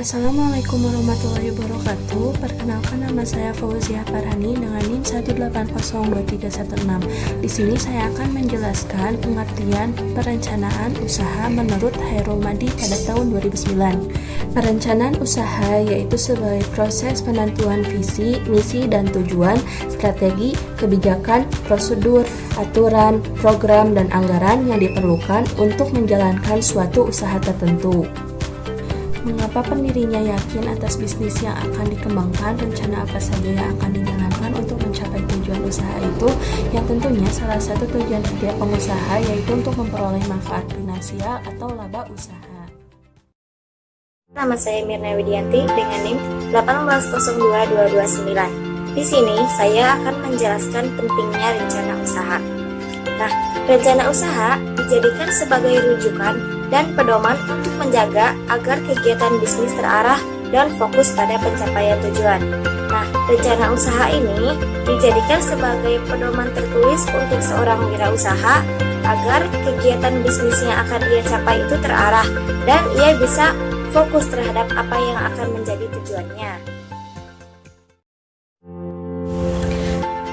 Assalamualaikum warahmatullahi wabarakatuh. Perkenalkan, nama saya Fauziah Farhani dengan NIM 1802316. Di sini saya akan menjelaskan pengertian perencanaan usaha menurut Hairul Mahdi pada tahun 2009. Perencanaan usaha yaitu sebagai proses penentuan visi, misi, dan tujuan, strategi, kebijakan, prosedur, aturan, program, dan anggaran yang diperlukan untuk menjalankan suatu usaha tertentu. Mengapa pendirinya yakin atas bisnis yang akan dikembangkan, rencana apa saja yang akan dijalankan untuk mencapai tujuan usaha itu, yang tentunya salah satu tujuan setiap pengusaha yaitu untuk memperoleh manfaat finansial atau laba usaha. Nama saya Mirna Widianti dengan NIM 1802229. Di sini saya akan menjelaskan pentingnya rencana usaha. Nah, rencana usaha dijadikan sebagai rujukan dan pedoman untuk menjaga agar kegiatan bisnis terarah dan fokus pada pencapaian tujuan. Nah, rencana usaha ini dijadikan sebagai pedoman tertulis untuk seorang wirausaha agar kegiatan bisnis yang akan ia capai itu terarah dan ia bisa fokus terhadap apa yang akan menjadi tujuannya.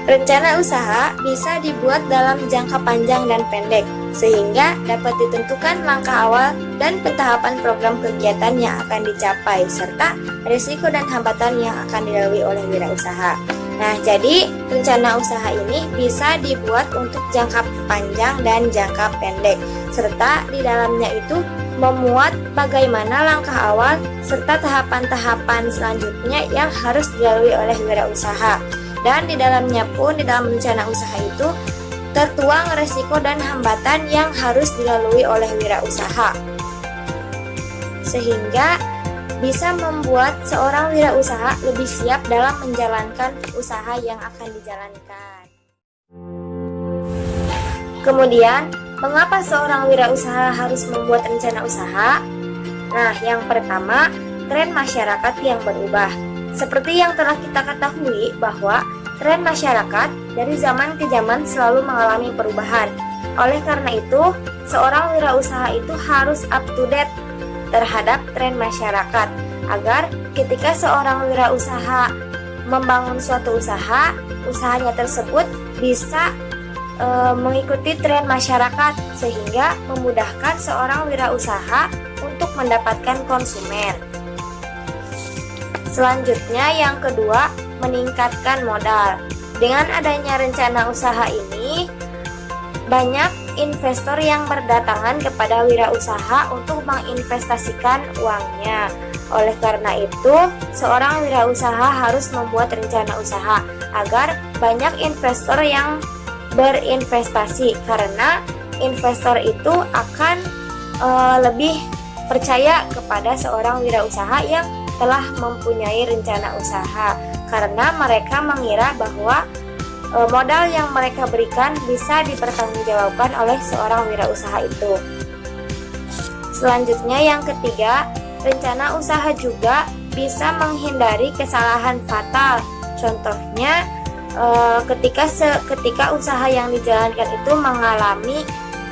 Rencana usaha bisa dibuat dalam jangka panjang dan pendek, sehingga dapat ditentukan langkah awal dan pentahapan program kegiatan yang akan dicapai, serta risiko dan hambatan yang akan dilalui oleh wirausaha. Nah, jadi rencana usaha ini bisa dibuat untuk jangka panjang dan jangka pendek, serta di dalamnya itu memuat bagaimana langkah awal serta tahapan-tahapan selanjutnya yang harus dilalui oleh wirausaha. Dan di dalamnya pun, di dalam rencana usaha itu tertuang resiko dan hambatan yang harus dilalui oleh wirausaha, sehingga bisa membuat seorang wirausaha lebih siap dalam menjalankan usaha yang akan dijalankan. Kemudian, mengapa seorang wirausaha harus membuat rencana usaha? Nah, yang pertama, tren masyarakat yang berubah. Seperti yang telah kita ketahui bahwa tren masyarakat dari zaman ke zaman selalu mengalami perubahan. Oleh karena itu, seorang wirausaha itu harus up to date terhadap tren masyarakat agar ketika seorang wirausaha membangun suatu usaha, usahanya tersebut bisa mengikuti tren masyarakat sehingga memudahkan seorang wirausaha untuk mendapatkan konsumen. Selanjutnya yang kedua, meningkatkan modal. Dengan adanya rencana usaha ini, banyak investor yang berdatangan kepada wirausaha untuk menginvestasikan uangnya. Oleh karena itu, seorang wirausaha harus membuat rencana usaha agar banyak investor yang berinvestasi, karena investor itu akan lebih percaya kepada seorang wirausaha yang telah mempunyai rencana usaha, karena mereka mengira bahwa modal yang mereka berikan bisa dipertanggungjawabkan oleh seorang wirausaha itu. Selanjutnya yang ketiga, rencana usaha juga bisa menghindari kesalahan fatal. Contohnya ketika usaha yang dijalankan itu mengalami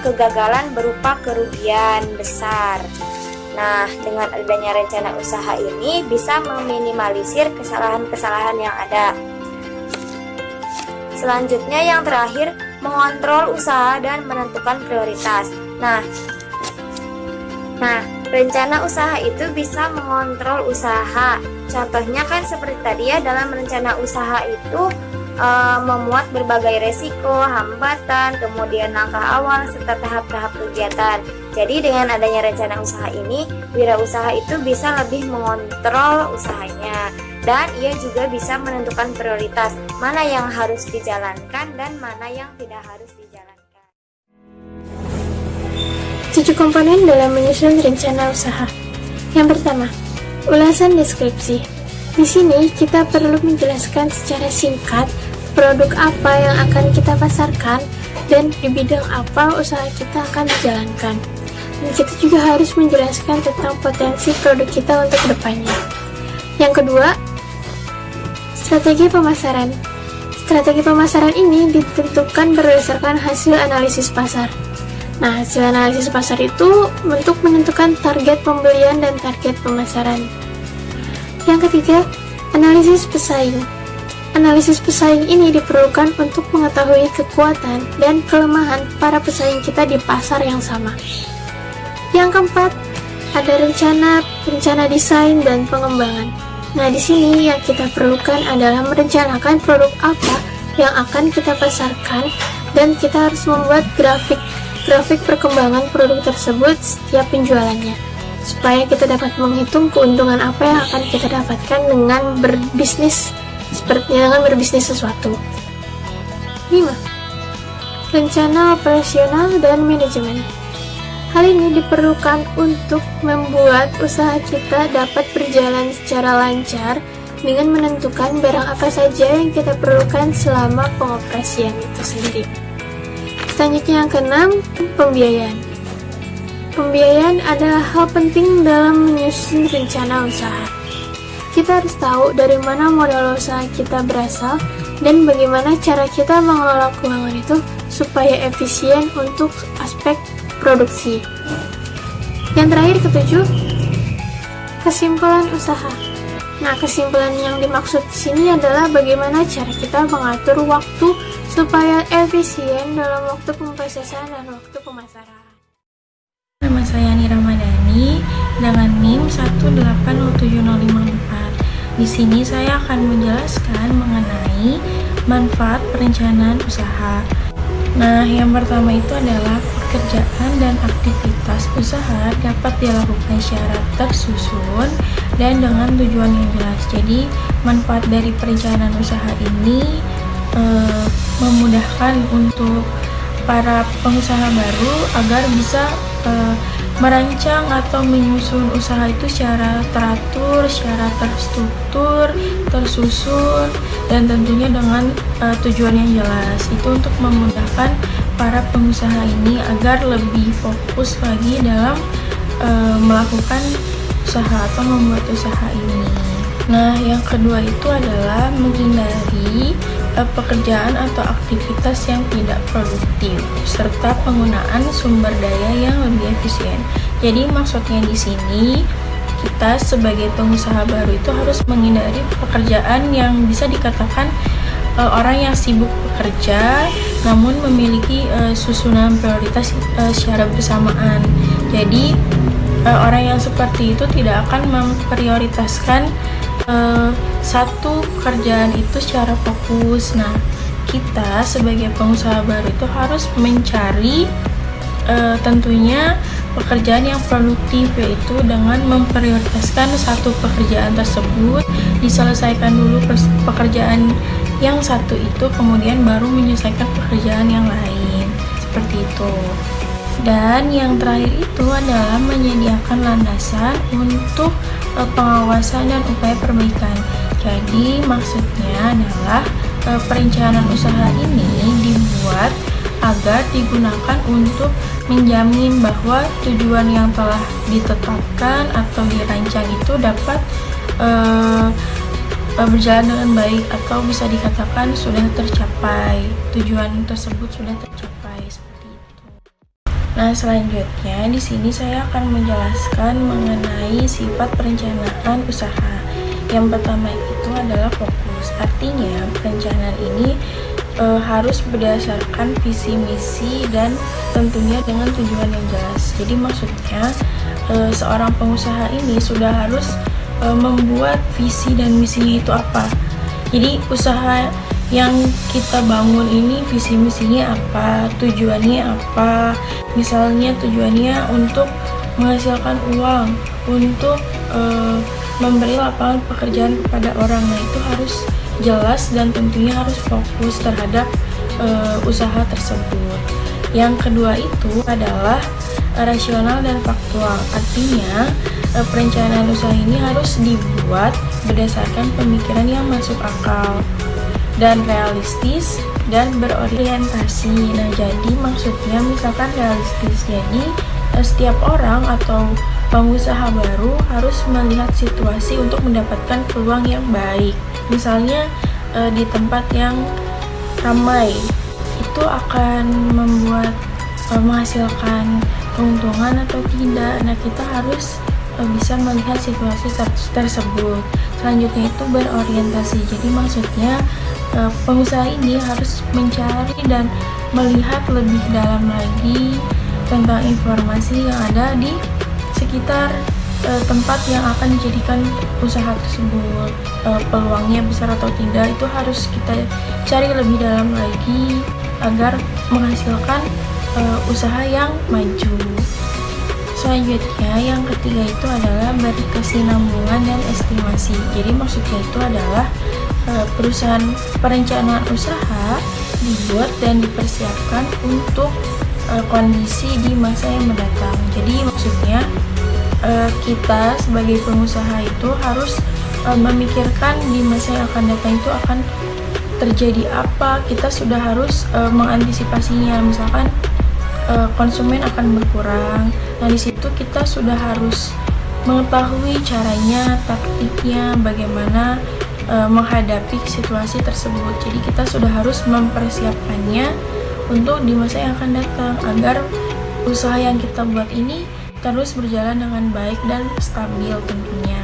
kegagalan berupa kerugian besar. Nah, dengan adanya rencana usaha ini bisa meminimalisir kesalahan-kesalahan yang ada. Selanjutnya yang terakhir, mengontrol usaha dan menentukan prioritas. Nah, rencana usaha itu bisa mengontrol usaha. Contohnya kan seperti tadi ya, dalam rencana usaha itu memuat berbagai resiko, hambatan, kemudian langkah awal, serta tahap-tahap kegiatan. Jadi dengan adanya rencana usaha ini, wirausaha itu bisa lebih mengontrol usahanya. Dan ia juga bisa menentukan prioritas, mana yang harus dijalankan dan mana yang tidak harus dijalankan. 7 komponen dalam menyusun rencana usaha. Yang pertama, ulasan deskripsi. Di sini kita perlu menjelaskan secara singkat produk apa yang akan kita pasarkan dan di bidang apa usaha kita akan dijalankan. Dan kita juga harus menjelaskan tentang potensi produk kita untuk kedepannya. Yang kedua, strategi pemasaran. Strategi pemasaran ini ditentukan berdasarkan hasil analisis pasar. Nah, hasil analisis pasar itu untuk menentukan target pembelian dan target pemasaran. Yang ketiga, analisis pesaing. Analisis pesaing ini diperlukan untuk mengetahui kekuatan dan kelemahan para pesaing kita di pasar yang sama. Yang keempat, ada rencana desain dan pengembangan. Nah, di sini yang kita perlukan adalah merencanakan produk apa yang akan kita pasarkan, dan kita harus membuat grafik perkembangan produk tersebut setiap penjualannya, supaya kita dapat menghitung keuntungan apa yang akan kita dapatkan dengan berbisnis sesuatu. 5. Rencana operasional dan manajemen. Hal ini diperlukan untuk membuat usaha kita dapat berjalan secara lancar dengan menentukan barang apa saja yang kita perlukan selama pengoperasian itu sendiri. Selanjutnya yang keenam, pembiayaan. Pembiayaan adalah hal penting dalam menyusun rencana usaha. Kita harus tahu dari mana modal usaha kita berasal dan bagaimana cara kita mengelola keuangan itu supaya efisien untuk aspek produksi. Yang terakhir, ketujuh, kesimpulan usaha. Nah, kesimpulan yang dimaksud di sini adalah bagaimana cara kita mengatur waktu supaya efisien dalam waktu pemprosesan dan waktu pemasaran. Nama saya Ani Ramadhani dengan NIM 1807054. Di sini saya akan menjelaskan mengenai manfaat perencanaan usaha. Nah, yang pertama itu adalah pekerjaan dan aktivitas usaha dapat dilakukan secara tersusun dan dengan tujuan yang jelas. Jadi, manfaat dari perencanaan usaha ini memudahkan untuk para pengusaha baru agar bisa merancang atau menyusun usaha itu secara teratur, secara terstruktur, tersusun, dan tentunya dengan tujuan yang jelas. Itu untuk memudahkan para pengusaha ini agar lebih fokus lagi dalam melakukan usaha atau membuat usaha ini. Nah, yang kedua itu adalah menghindari pekerjaan atau aktivitas yang tidak produktif serta penggunaan sumber daya yang lebih efisien. Jadi maksudnya di sini kita sebagai pengusaha baru itu harus menghindari pekerjaan yang bisa dikatakan orang yang sibuk bekerja namun memiliki susunan prioritas secara bersamaan. Jadi orang yang seperti itu tidak akan memprioritaskan satu pekerjaan itu secara fokus. Nah, kita sebagai pengusaha baru itu harus mencari tentunya pekerjaan yang produktif, yaitu dengan memprioritaskan satu pekerjaan tersebut, diselesaikan dulu pekerjaan yang satu itu, kemudian baru menyelesaikan pekerjaan yang lain, seperti itu. Dan yang terakhir itu adalah menyediakan landasan untuk pengawasan dan upaya perbaikan. Jadi maksudnya adalah perencanaan usaha ini dibuat agar digunakan untuk menjamin bahwa tujuan yang telah ditetapkan atau dirancang itu dapat berjalan dengan baik atau bisa dikatakan sudah tercapai, tujuan tersebut sudah tercapai, seperti itu. Nah, selanjutnya di sini saya akan menjelaskan mengenai sifat perencanaan usaha. Yang pertama itu adalah fokus. Artinya perencanaan ini harus berdasarkan visi misi dan tentunya dengan tujuan yang jelas. Jadi maksudnya seorang pengusaha ini sudah harus membuat visi dan misinya itu apa. Jadi usaha yang kita bangun ini visi misinya apa, tujuannya apa. Misalnya tujuannya untuk menghasilkan uang, untuk memberi lapangan pekerjaan kepada orang. Nah, itu harus jelas dan tentunya harus fokus terhadap usaha tersebut. Yang kedua itu adalah rasional dan faktual. Artinya perencanaan usaha ini harus dibuat berdasarkan pemikiran yang masuk akal dan realistis dan berorientasi. Nah, jadi maksudnya misalkan realistis. Jadi setiap orang atau pengusaha baru harus melihat situasi untuk mendapatkan peluang yang baik. Misalnya di tempat yang ramai itu akan menghasilkan keuntungan atau tidak. Nah, kita harus bisa melihat situasi tersebut. Selanjutnya itu berorientasi. Jadi maksudnya pengusaha ini harus mencari dan melihat lebih dalam lagi tentang informasi yang ada di sekitar tempat yang akan dijadikan usaha tersebut. Peluangnya besar atau tidak itu harus kita cari lebih dalam lagi agar menghasilkan usaha yang maju. Selanjutnya yang ketiga itu adalah berkesinambungan dan estimasi. Jadi maksudnya itu adalah perusahaan perencanaan usaha dibuat dan dipersiapkan untuk kondisi di masa yang mendatang. Jadi maksudnya kita sebagai pengusaha itu harus memikirkan di masa yang akan datang itu akan terjadi apa. Kita sudah harus mengantisipasinya. Misalkan konsumen akan berkurang. Nah, di situ kita sudah harus mengetahui caranya, taktiknya, bagaimana menghadapi situasi tersebut. Jadi kita sudah harus mempersiapkannya untuk di masa yang akan datang agar usaha yang kita buat ini terus berjalan dengan baik dan stabil tentunya.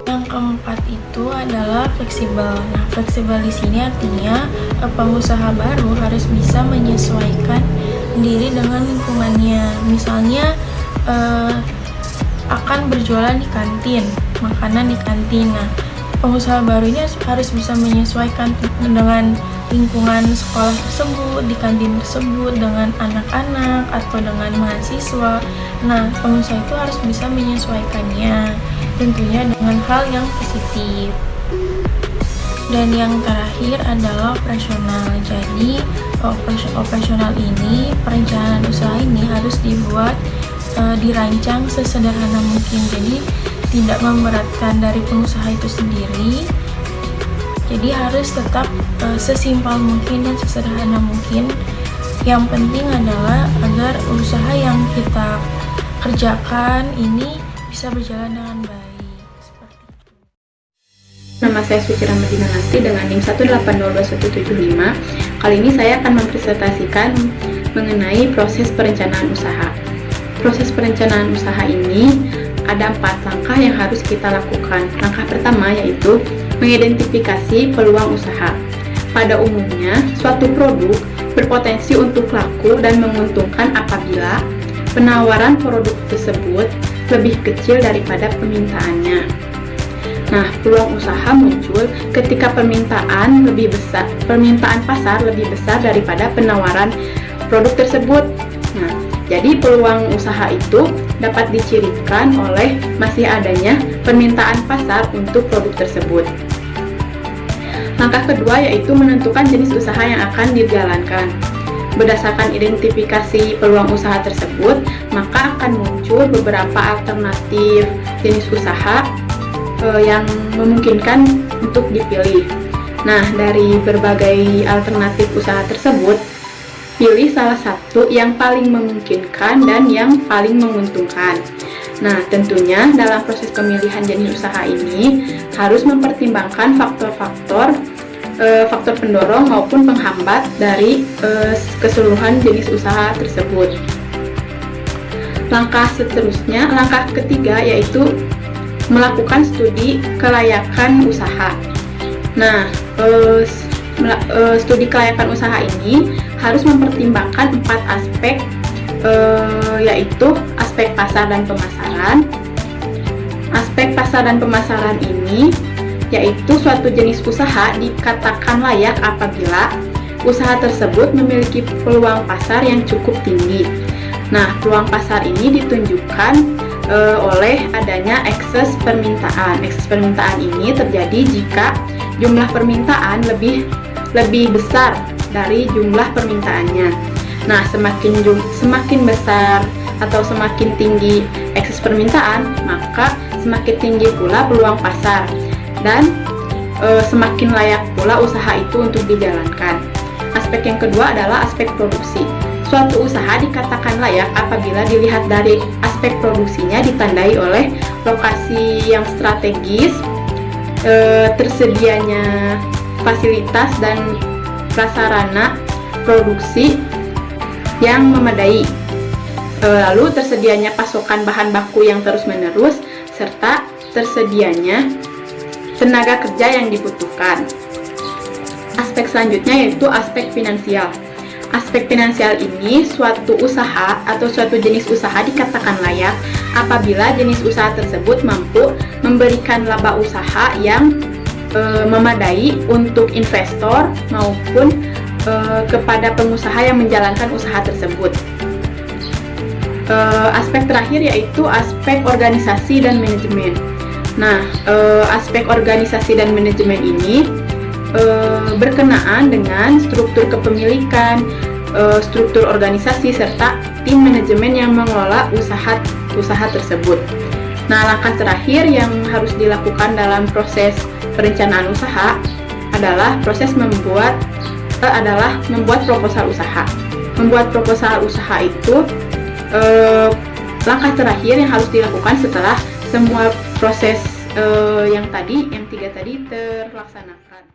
Yang keempat itu adalah fleksibel. Nah, fleksibel di sini artinya pengusaha baru harus bisa menyesuaikan diri dengan lingkungannya. Misalnya akan berjualan di kantin, makanan di kantin. Nah, pengusaha baru ini harus bisa menyesuaikan dengan lingkungan sekolah tersebut, di kantin tersebut, dengan anak-anak atau dengan mahasiswa. Nah, pengusaha itu harus bisa menyesuaikannya tentunya dengan hal yang positif. Dan yang terakhir adalah operasional. Jadi operasional ini, perencanaan usaha ini harus dibuat dirancang sesederhana mungkin. Jadi tidak memberatkan dari pengusaha itu sendiri. Jadi harus tetap sesimpel mungkin dan sesederhana mungkin. Yang penting adalah agar usaha yang kita kerjakan ini bisa berjalan dengan baik. Seperti itu. Nama saya Suci Ramadina Nasti dengan NIM 1802175. Kali ini saya akan mempresentasikan mengenai proses perencanaan usaha. Proses perencanaan usaha ini ada 4 langkah yang harus kita lakukan. Langkah pertama yaitu mengidentifikasi peluang usaha. Pada umumnya, suatu produk berpotensi untuk laku dan menguntungkan apabila penawaran produk tersebut lebih kecil daripada permintaannya. Nah, peluang usaha muncul ketika permintaan pasar lebih besar daripada penawaran produk tersebut. Nah, jadi peluang usaha itu dapat dicirikan oleh masih adanya permintaan pasar untuk produk tersebut. Langkah kedua yaitu menentukan jenis usaha yang akan dijalankan. Berdasarkan identifikasi peluang usaha tersebut, maka akan muncul beberapa alternatif jenis usaha yang memungkinkan untuk dipilih. Nah, dari berbagai alternatif usaha tersebut, pilih salah satu yang paling memungkinkan dan yang paling menguntungkan. Nah, tentunya dalam proses pemilihan jenis usaha ini harus mempertimbangkan faktor pendorong maupun penghambat dari keseluruhan jenis usaha tersebut. Langkah ketiga yaitu melakukan studi kelayakan usaha. Nah, studi kelayakan usaha ini harus mempertimbangkan 4 aspek, yaitu aspek pasar dan pemasaran. Aspek pasar dan pemasaran ini yaitu suatu jenis usaha dikatakan layak apabila usaha tersebut memiliki peluang pasar yang cukup tinggi. Nah, peluang pasar ini ditunjukkan oleh adanya ekses permintaan. Ekses permintaan ini terjadi jika jumlah permintaan lebih besar dari jumlah permintaannya. Nah, semakin besar atau semakin tinggi ekses permintaan, maka semakin tinggi pula peluang pasar dan semakin layak pula usaha itu untuk dijalankan. Aspek yang kedua adalah aspek produksi. Suatu usaha dikatakan layak apabila dilihat dari aspek produksinya ditandai oleh lokasi yang strategis, tersedianya fasilitas dan prasarana produksi yang memadai, lalu tersedianya pasokan bahan baku yang terus-menerus, serta tersedianya tenaga kerja yang dibutuhkan. Aspek selanjutnya yaitu aspek finansial. Aspek finansial ini suatu usaha atau suatu jenis usaha dikatakan layak apabila jenis usaha tersebut mampu memberikan laba usaha yang memadai untuk investor maupun kepada pengusaha yang menjalankan usaha tersebut. Aspek terakhir yaitu aspek organisasi dan manajemen. Nah, aspek organisasi dan manajemen ini berkenaan dengan struktur kepemilikan, struktur organisasi, serta tim manajemen yang mengelola usaha tersebut. Nah, langkah terakhir yang harus dilakukan dalam proses perencanaan usaha adalah membuat proposal usaha. Membuat proposal usaha itu langkah terakhir yang harus dilakukan setelah semua proses yang tiga tadi terlaksanakan.